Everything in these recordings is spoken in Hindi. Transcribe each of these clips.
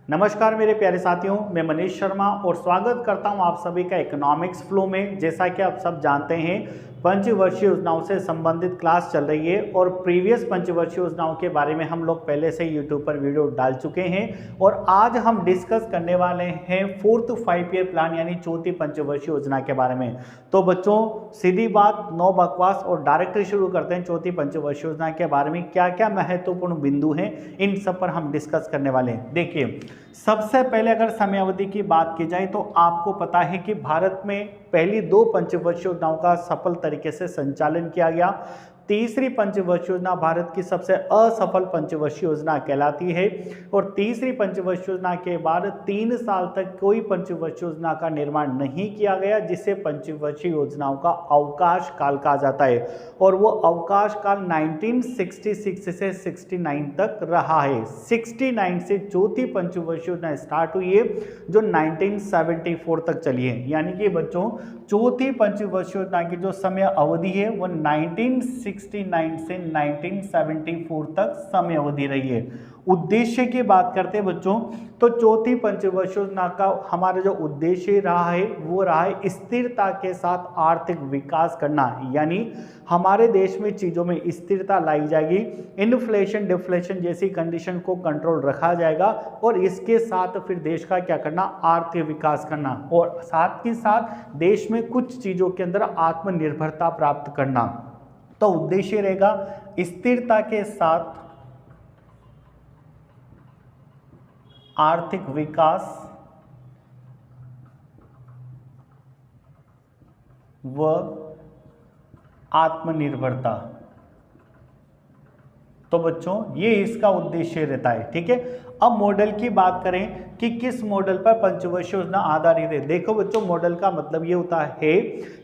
नमस्कार मेरे प्यारे साथियों, मैं मनीष शर्मा और स्वागत करता हूं आप सभी का इकोनॉमिक्स फ्लो में। जैसा कि आप सब जानते हैं, पंचवर्षीय योजनाओं से संबंधित क्लास चल रही है और प्रीवियस पंचवर्षीय योजनाओं के बारे में हम लोग पहले से यूट्यूब पर वीडियो डाल चुके हैं और आज हम डिस्कस करने वाले हैं फोर्थ 5 ईयर प्लान यानी चौथी पंचवर्षीय योजना के बारे में। तो बच्चों, सीधी बात, नो बकवास और डायरेक्टली शुरू करते हैं। चौथी पंचवर्षीय योजना के बारे में क्या क्या महत्वपूर्ण बिंदु हैं, इन सब पर हम डिस्कस करने वाले हैं। देखिए, सबसे पहले अगर समयावधि की बात की जाए तो आपको पता है कि भारत में पहली 2 पंचवर्षीय योजनाओं का सफल तरीके से संचालन किया गया। तीसरी पंचवर्षीय योजना भारत की सबसे असफल पंचवर्षीय योजना कहलाती है और तीसरी पंचवर्षीय योजना के बाद 3 साल तक कोई पंचवर्षीय योजना का निर्माण नहीं किया गया, जिसे पंचवर्षीय योजनाओं का अवकाश काल कहा जाता है और वो अवकाश काल 1966 से 69 तक रहा है। 69 से चौथी पंचवर्षीय योजना स्टार्ट हुई है जो 1974 तक चली है। यानी कि बच्चों, चौथी पंचवर्षीय योजना की जो समय अवधि है वो 1969 से 1974 तक समय अवधि रही है। उद्देश्य की बात करते हैं बच्चों, तो चौथी पंचवर्षीय योजना का हमारा जो उद्देश्य रहा है वो रहा है स्थिरता के साथ आर्थिक विकास करना। यानी हमारे देश में चीज़ों में स्थिरता लाई जाएगी, इन्फ्लेशन डिफ्लेशन जैसी कंडीशन को कंट्रोल रखा जाएगा और इसके साथ फिर देश का क्या करना, आर्थिक विकास करना और साथ ही साथ देश में कुछ चीज़ों के अंदर आत्मनिर्भरता प्राप्त करना। तो उद्देश्य रहेगा स्थिरता के साथ आर्थिक विकास व आत्मनिर्भरता। तो बच्चों, ये इसका उद्देश्य रहता है। ठीक है, अब मॉडल की बात करें कि किस मॉडल पर पंचवर्षीय योजना आधारित है। देखो बच्चों, मॉडल का मतलब ये होता है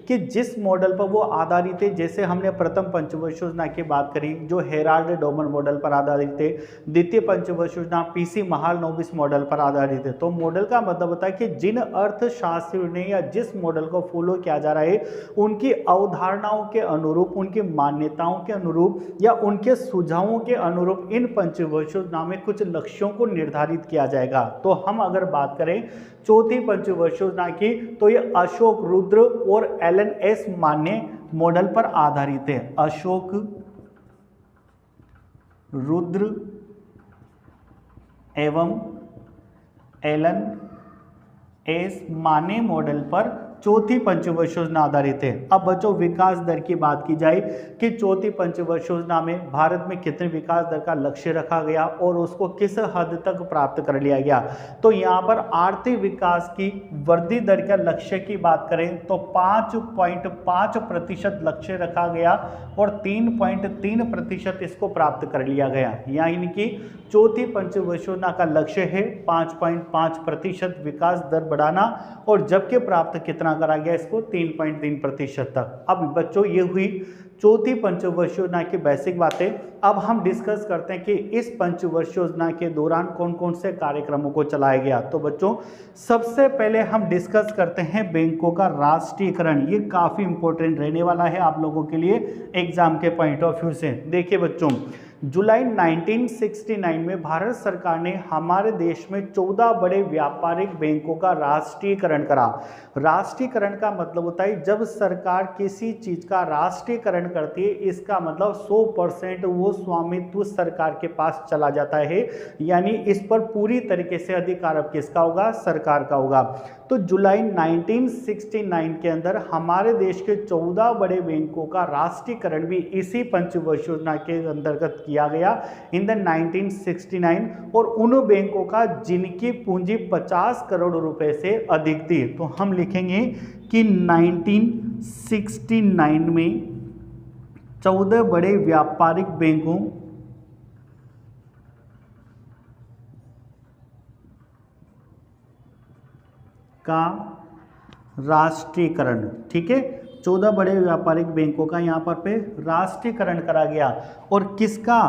कि जिस मॉडल पर वो आधारित है, जैसे हमने प्रथम पंचवर्षीय योजना की बात करी जो हेराल्ड डोमन मॉडल पर आधारित है, द्वितीय पंचवर्षीय योजना पीसी महालनोबिस मॉडल पर आधारित है। तो मॉडल का मतलब होता है कि जिन अर्थशास्त्रियों ने या जिस मॉडल को फॉलो किया जा रहा है उनकी अवधारणाओं के अनुरूप, उनकी मान्यताओं के अनुरूप या उनके सुझावों के अनुरूप इन पंचवर्षीय योजना में कुछ लक्ष्यों को निर्धारित किया जाएगा। तो हम अगर बात करें चौथी पंचवर्षीय योजना की, तो ये अशोक रुद्र और एलन एस मान्य मॉडल पर आधारित है। अशोक रुद्र एवं एलन एस मान्य मॉडल पर चौथी पंचवर्षीय योजना आधारित है। अब बच्चों, विकास दर की बात की जाए कि चौथी पंचवर्षीय योजना में भारत में कितने विकास दर का लक्ष्य रखा गया और उसको किस हद तक प्राप्त कर लिया गया। तो यहाँ पर आर्थिक विकास की वृद्धि दर का लक्ष्य की बात करें तो 5.5% लक्ष्य रखा गया और 3.3% इसको प्राप्त कर लिया गया। यानी कि चौथी पंचवर्षीय योजना का लक्ष्य है 5.5% विकास दर बढ़ाना और जबकि प्राप्त कितना करा गया, इसको 3.3% तक। अब बच्चों, ये हुई चौथी पंचवर्षीय योजना की बेसिक बातें। अब हम डिस्कस करते हैं कि इस पंचवर्षीय योजना के दौरान कौन कौन से कार्यक्रमों को चलाया गया। तो बच्चों, सबसे पहले हम डिस्कस करते हैं बैंकों का राष्ट्रीयकरण। ये काफी इंपॉर्टेंट रहने वाला है आप लोगों के लिए एग्जाम के पॉइंट ऑफ व्यू से। देखिए बच्चों, जुलाई 1969 में भारत सरकार ने हमारे देश में 14 बड़े व्यापारिक बैंकों का राष्ट्रीयकरण करा। राष्ट्रीयकरण का मतलब होता है जब सरकार किसी चीज का राष्ट्रीयकरण करती है, इसका मतलब 100% वो स्वामित्व सरकार के पास चला जाता है, यानी इस पर पूरी तरीके से अधिकार अब किसका होगा, सरकार का होगा। तो जुलाई 1969 के अंदर हमारे देश के 14 बड़े बैंकों का राष्ट्रीयकरण भी इसी पंचवर्षीय योजना के अंतर्गत किया गया इन द 1969 और उन बैंकों का जिनकी पूंजी 50 करोड़ रुपए से अधिक थी। तो हम लिखेंगे कि 1969 में 14 बड़े व्यापारिक बैंकों का राष्ट्रीयकरण। ठीक है, 14 बड़े व्यापारिक बैंकों का यहाँ पर पे राष्ट्रीयकरण करा गया। और किसका?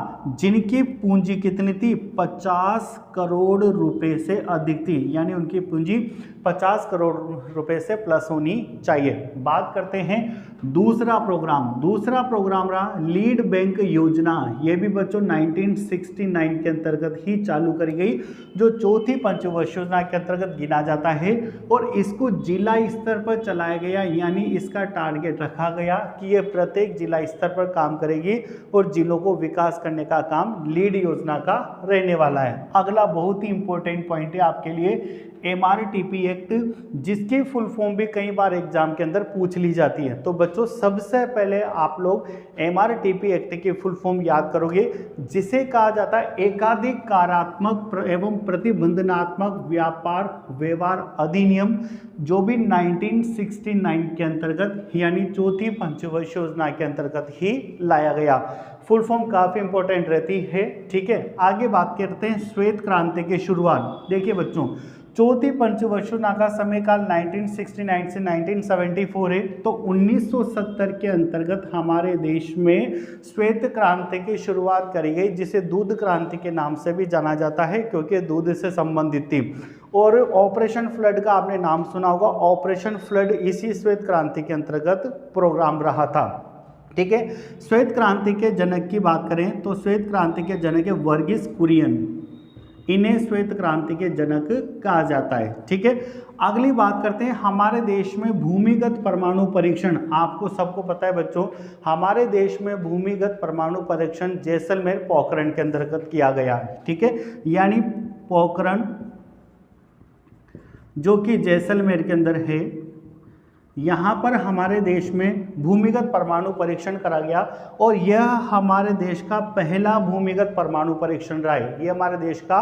जिनकी पूंजी कितनी थी? 50 करोड़ रुपए से अधिक थी, यानी उनकी पूंजी 50 करोड़ रुपए से प्लस होनी चाहिए। बात करते हैं दूसरा प्रोग्राम रहा लीड बैंक योजना। ये भी बच्चों 1969 के अंतर्गत ही चालू करी गई, जो चौथी पंचवर्ष योजना के अंतर्गत गिना जाता है। और इसको जिला स्तर पर चलाया गया, यानी इसका टारगेट रखा गया कि ये प्रत्येक जिला स्तर पर काम करेगी और जिलों को विकास करने का काम लीड योजना का रहने वाला है। अगला बहुत ही इंपॉर्टेंट पॉइंट है आपके लिए MRTP एक्ट, जिसकी फुल फॉर्म भी कई बार एग्जाम के अंदर पूछ ली जाती है। तो बच्चों सबसे पहले आप लोग MRTP एक्ट की फुल फॉर्म याद करोगे, जिसे कहा जाता है एकाधिक कारात्मक एवं प्रतिबंधनात्मक व्यापार व्यवहार अधिनियम, जो भी 1969 के अंतर्गत यानी चौथी पंचवर्ष योजना के अंतर्गत ही लाया गया। फुल फॉर्म काफी इंपॉर्टेंट रहती है। ठीक है, आगे बात करते हैं श्वेत क्रांति की शुरुआत। देखिए बच्चों, चौथी पंचवर्ष योजना का समय काल 1969 से 1974 है। तो 1970 के अंतर्गत हमारे देश में श्वेत क्रांति की शुरुआत करी गई, जिसे दूध क्रांति के नाम से भी जाना जाता है, क्योंकि दूध से संबंधित थी। और ऑपरेशन फ्लड का आपने नाम सुना होगा, ऑपरेशन फ्लड इसी श्वेत क्रांति के अंतर्गत प्रोग्राम रहा था। ठीक है, श्वेत क्रांति के जनक की बात करें तो श्वेत क्रांति के जनक है वर्गीस कुरियन, इन्हें श्वेत क्रांति के जनक कहा जाता है। ठीक है, अगली बात करते हैं हमारे देश में भूमिगत परमाणु परीक्षण। आपको सबको पता है बच्चों, हमारे देश में भूमिगत परमाणु परीक्षण जैसलमेर पोखरण के अंतर्गत किया गया है। ठीक है, यानी पोखरण जो कि जैसलमेर के अंदर है, यहाँ पर हमारे देश में भूमिगत परमाणु परीक्षण करा गया। और यह हमारे देश का पहला भूमिगत परमाणु परीक्षण रहा है। ये हमारे देश का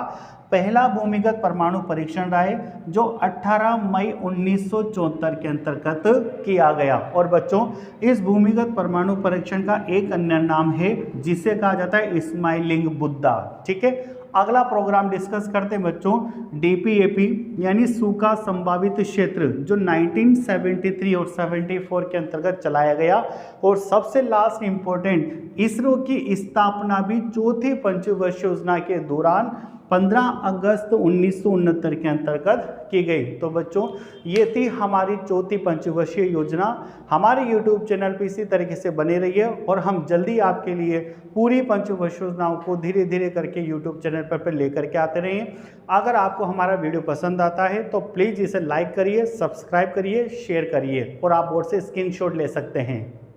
पहला भूमिगत परमाणु परीक्षण रहा है, जो 18 मई 1974 के अंतर्गत किया गया। और बच्चों, इस भूमिगत परमाणु परीक्षण का एक अन्य नाम है, जिसे कहा जाता है स्माइलिंग बुद्धा। ठीक है, अगला प्रोग्राम डिस्कस करते हैं बच्चों DPAP, यानी सूखा संभावित क्षेत्र, जो 1973 और 74 के अंतर्गत चलाया गया। और सबसे लास्ट इंपॉर्टेंट, इसरो की स्थापना भी चौथी पंचवर्ष योजना के दौरान 15 अगस्त 1969 के अंतर्गत की गई। तो बच्चों, ये थी हमारी चौथी पंचवर्षीय योजना। हमारे YouTube चैनल पर इसी तरीके से बने रहिए, और हम जल्दी आपके लिए पूरी पंचवर्ष योजनाओं को धीरे धीरे करके YouTube चैनल पर लेकर के आते रहिए। अगर आपको हमारा वीडियो पसंद आता है तो प्लीज़ इसे लाइक करिए, सब्सक्राइब करिए, शेयर करिए, और आप बोर्ड से स्क्रीनशॉट ले सकते हैं।